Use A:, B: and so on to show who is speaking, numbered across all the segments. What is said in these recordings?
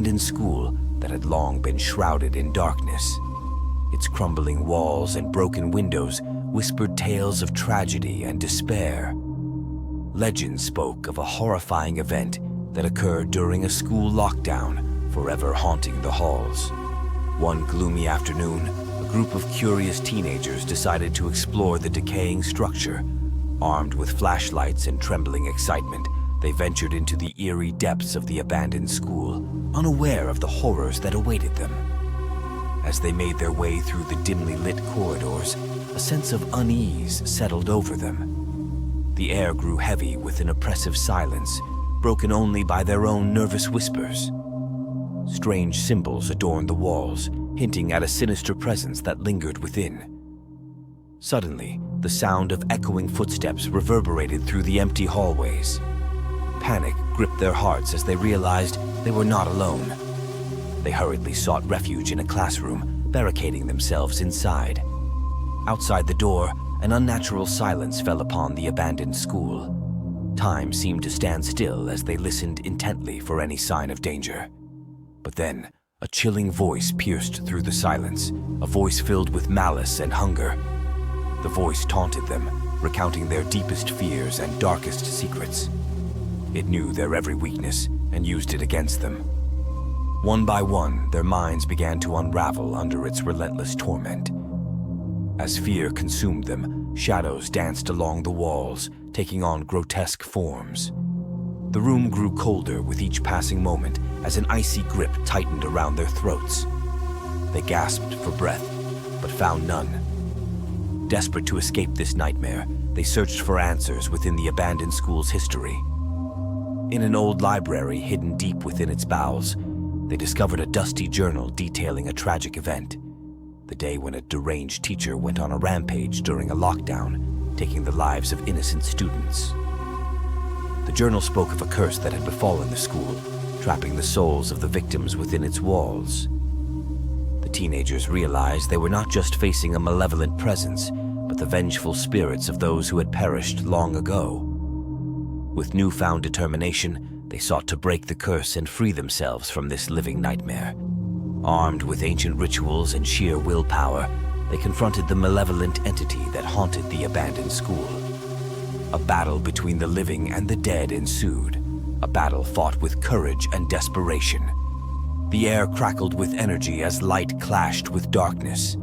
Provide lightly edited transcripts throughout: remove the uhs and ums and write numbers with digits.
A: abandoned school that had long been shrouded in darkness. Its crumbling walls and broken windows whispered tales of tragedy and despair. Legend spoke of a horrifying event that occurred during a school lockdown, forever haunting the halls. One gloomy afternoon, a group of curious teenagers decided to explore the decaying structure. Armed with flashlights and trembling excitement, they ventured into the eerie depths of the abandoned school, unaware of the horrors that awaited them. As they made their way through the dimly lit corridors, a sense of unease settled over them. The air grew heavy with an oppressive silence, broken only by their own nervous whispers. Strange symbols adorned the walls, hinting at a sinister presence that lingered within. Suddenly, the sound of echoing footsteps reverberated through the empty hallways. Panic gripped their hearts as they realized they were not alone. They hurriedly sought refuge in a classroom, barricading themselves inside. Outside the door, an unnatural silence fell upon the abandoned school. Time seemed to stand still as they listened intently for any sign of danger. But then, a chilling voice pierced through the silence, a voice filled with malice and hunger. The voice taunted them, recounting their deepest fears and darkest secrets. It knew their every weakness and used it against them. One by one, their minds began to unravel under its relentless torment. As fear consumed them, shadows danced along the walls, taking on grotesque forms. The room grew colder with each passing moment as an icy grip tightened around their throats. They gasped for breath, but found none. Desperate to escape this nightmare, they searched for answers within the abandoned school's history. In an old library hidden deep within its bowels, they discovered a dusty journal detailing a tragic event. The day when a deranged teacher went on a rampage during a lockdown, taking the lives of innocent students. The journal spoke of a curse that had befallen the school, trapping the souls of the victims within its walls. The teenagers realized they were not just facing a malevolent presence, but the vengeful spirits of those who had perished long ago. With newfound determination, they sought to break the curse and free themselves from this living nightmare. Armed with ancient rituals and sheer willpower, they confronted the malevolent entity that haunted the abandoned school. A battle between the living and the dead ensued, a battle fought with courage and desperation. The air crackled with energy as light clashed with darkness.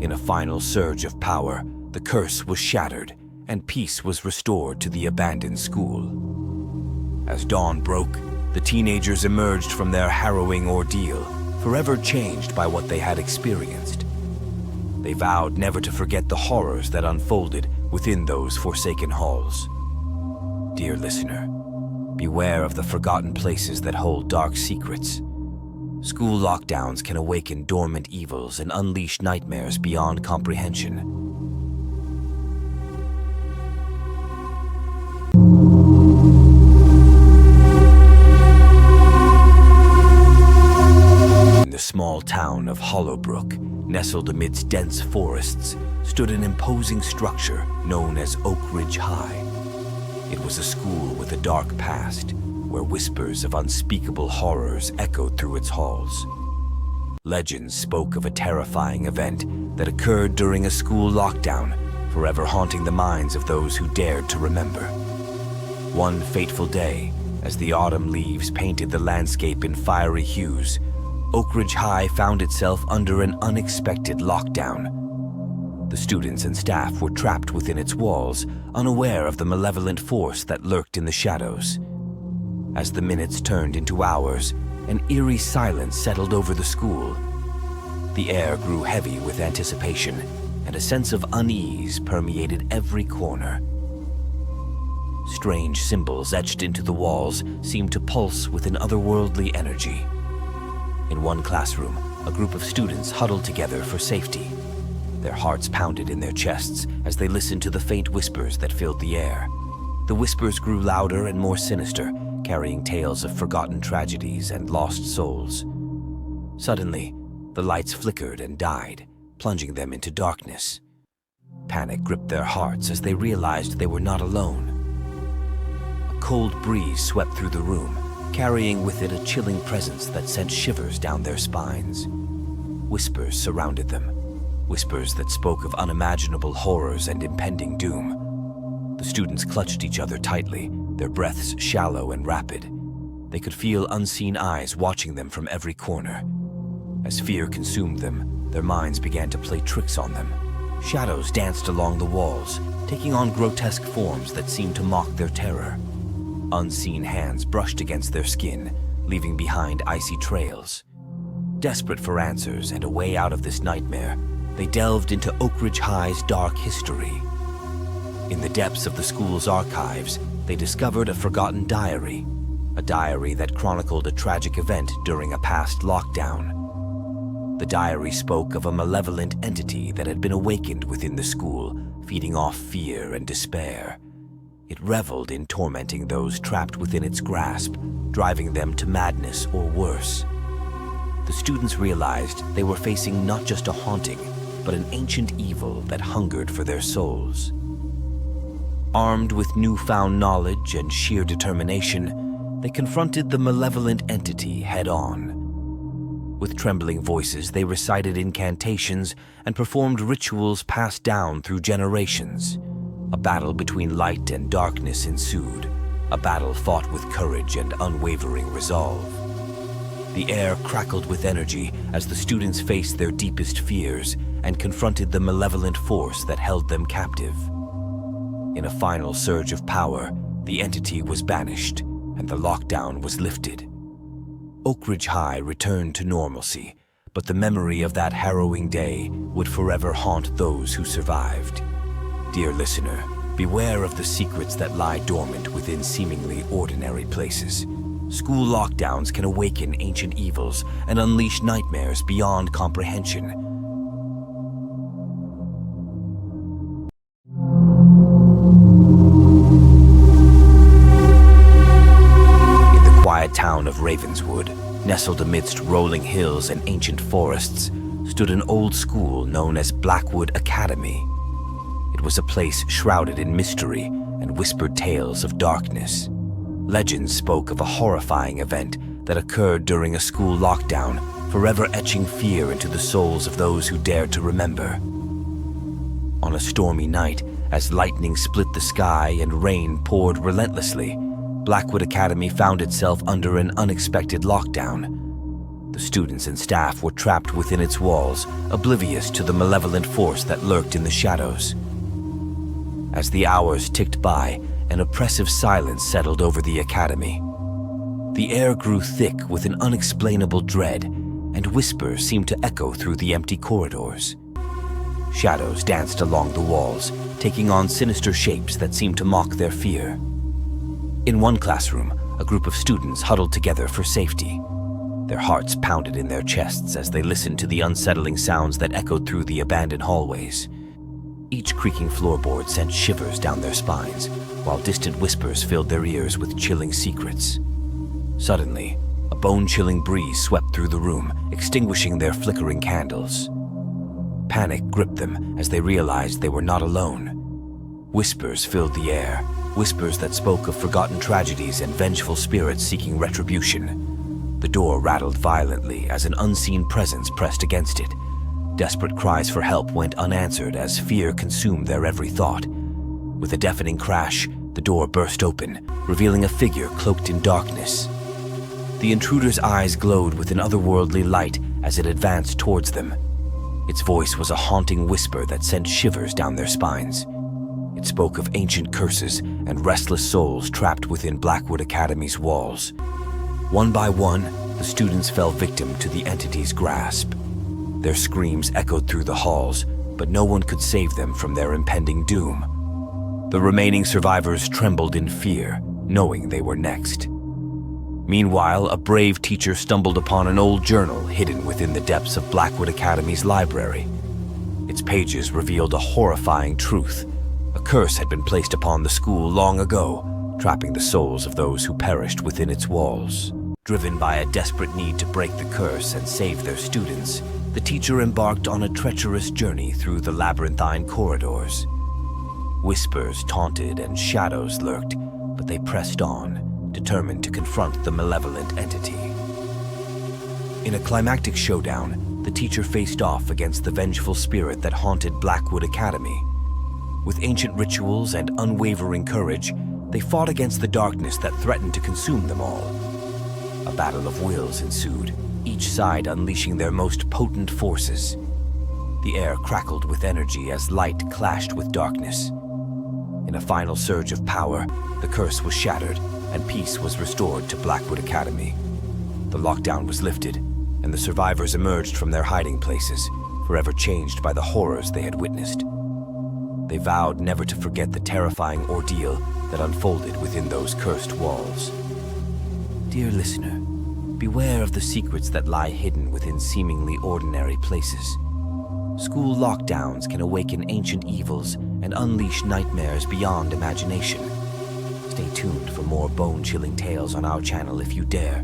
A: In a final surge of power, the curse was shattered, and peace was restored to the abandoned school. As dawn broke, the teenagers emerged from their harrowing ordeal, forever changed by what they had experienced. They vowed never to forget the horrors that unfolded within those forsaken halls. Dear listener, beware of the forgotten places that hold dark secrets. School lockdowns can awaken dormant evils and unleash nightmares beyond comprehension. In the small town of Hollowbrook, nestled amidst dense forests, stood an imposing structure known as Oakridge High. It was a school with a dark past, where whispers of unspeakable horrors echoed through its halls. Legends spoke of a terrifying event that occurred during a school lockdown, forever haunting the minds of those who dared to remember. One fateful day, as the autumn leaves painted the landscape in fiery hues, Oakridge High found itself under an unexpected lockdown. The students and staff were trapped within its walls, unaware of the malevolent force that lurked in the shadows. As the minutes turned into hours, an eerie silence settled over the school. The air grew heavy with anticipation, and a sense of unease permeated every corner. Strange symbols etched into the walls seemed to pulse with an otherworldly energy. In one classroom, a group of students huddled together for safety. Their hearts pounded in their chests as they listened to the faint whispers that filled the air. The whispers grew louder and more sinister, carrying tales of forgotten tragedies and lost souls. Suddenly, the lights flickered and died, plunging them into darkness. Panic gripped their hearts as they realized they were not alone. A cold breeze swept through the room, carrying with it a chilling presence that sent shivers down their spines. Whispers surrounded them, whispers that spoke of unimaginable horrors and impending doom. The students clutched each other tightly, their breaths shallow and rapid. They could feel unseen eyes watching them from every corner. As fear consumed them, their minds began to play tricks on them. Shadows danced along the walls, taking on grotesque forms that seemed to mock their terror. Unseen hands brushed against their skin, leaving behind icy trails. Desperate for answers and a way out of this nightmare, they delved into Oakridge High's dark history. In the depths of the school's archives, they discovered a forgotten diary, a diary that chronicled a tragic event during a past lockdown. The diary spoke of a malevolent entity that had been awakened within the school, feeding off fear and despair. It reveled in tormenting those trapped within its grasp, driving them to madness or worse. The students realized they were facing not just a haunting, but an ancient evil that hungered for their souls. Armed with newfound knowledge and sheer determination, they confronted the malevolent entity head-on. With trembling voices, they recited incantations and performed rituals passed down through generations. A battle between light and darkness ensued, a battle fought with courage and unwavering resolve. The air crackled with energy as the students faced their deepest fears and confronted the malevolent force that held them captive. In a final surge of power, the entity was banished and the lockdown was lifted. Oakridge High returned to normalcy, but the memory of that harrowing day would forever haunt those who survived. Dear listener, beware of the secrets that lie dormant within seemingly ordinary places. School lockdowns can awaken ancient evils and unleash nightmares beyond comprehension. In the quiet town of Ravenswood, nestled amidst rolling hills and ancient forests, stood an old school known as Lockwood Academy. It was a place shrouded in mystery and whispered tales of darkness. Legends spoke of a horrifying event that occurred during a school lockdown, forever etching fear into the souls of those who dared to remember. On a stormy night, as lightning split the sky and rain poured relentlessly, Lockwood Academy found itself under an unexpected lockdown. The students and staff were trapped within its walls, oblivious to the malevolent force that lurked in the shadows. As the hours ticked by, an oppressive silence settled over the academy. The air grew thick with an unexplainable dread, and whispers seemed to echo through the empty corridors. Shadows danced along the walls, taking on sinister shapes that seemed to mock their fear. In one classroom, a group of students huddled together for safety. Their hearts pounded in their chests as they listened to the unsettling sounds that echoed through the abandoned hallways. Each creaking floorboard sent shivers down their spines, while distant whispers filled their ears with chilling secrets. Suddenly, a bone-chilling breeze swept through the room, extinguishing their flickering candles. Panic gripped them as they realized they were not alone. Whispers filled the air, whispers that spoke of forgotten tragedies and vengeful spirits seeking retribution. The door rattled violently as an unseen presence pressed against it. Desperate cries for help went unanswered as fear consumed their every thought. With a deafening crash, the door burst open, revealing a figure cloaked in darkness. The intruder's eyes glowed with an otherworldly light as it advanced towards them. Its voice was a haunting whisper that sent shivers down their spines. It spoke of ancient curses and restless souls trapped within Lockwood Academy's walls. One by one, the students fell victim to the entity's grasp. Their screams echoed through the halls, but no one could save them from their impending doom. The remaining survivors trembled in fear, knowing they were next. Meanwhile, a brave teacher stumbled upon an old journal hidden within the depths of Lockwood Academy's library. Its pages revealed a horrifying truth. A curse had been placed upon the school long ago, trapping the souls of those who perished within its walls. Driven by a desperate need to break the curse and save their students, the teacher embarked on a treacherous journey through the labyrinthine corridors. Whispers taunted and shadows lurked, but they pressed on, determined to confront the malevolent entity. In a climactic showdown, the teacher faced off against the vengeful spirit that haunted Blackwood Academy. With ancient rituals and unwavering courage, they fought against the darkness that threatened to consume them all. A battle of wills ensued, each side unleashing their most potent forces. The air crackled with energy as light clashed with darkness. In a final surge of power, the curse was shattered and peace was restored to Blackwood Academy. The lockdown was lifted, and the survivors emerged from their hiding places, forever changed by the horrors they had witnessed. They vowed never to forget the terrifying ordeal that unfolded within those cursed walls. Dear listener, beware of the secrets that lie hidden within seemingly ordinary places. School lockdowns can awaken ancient evils and unleash nightmares beyond imagination. Stay tuned for more bone-chilling tales on our channel if you dare.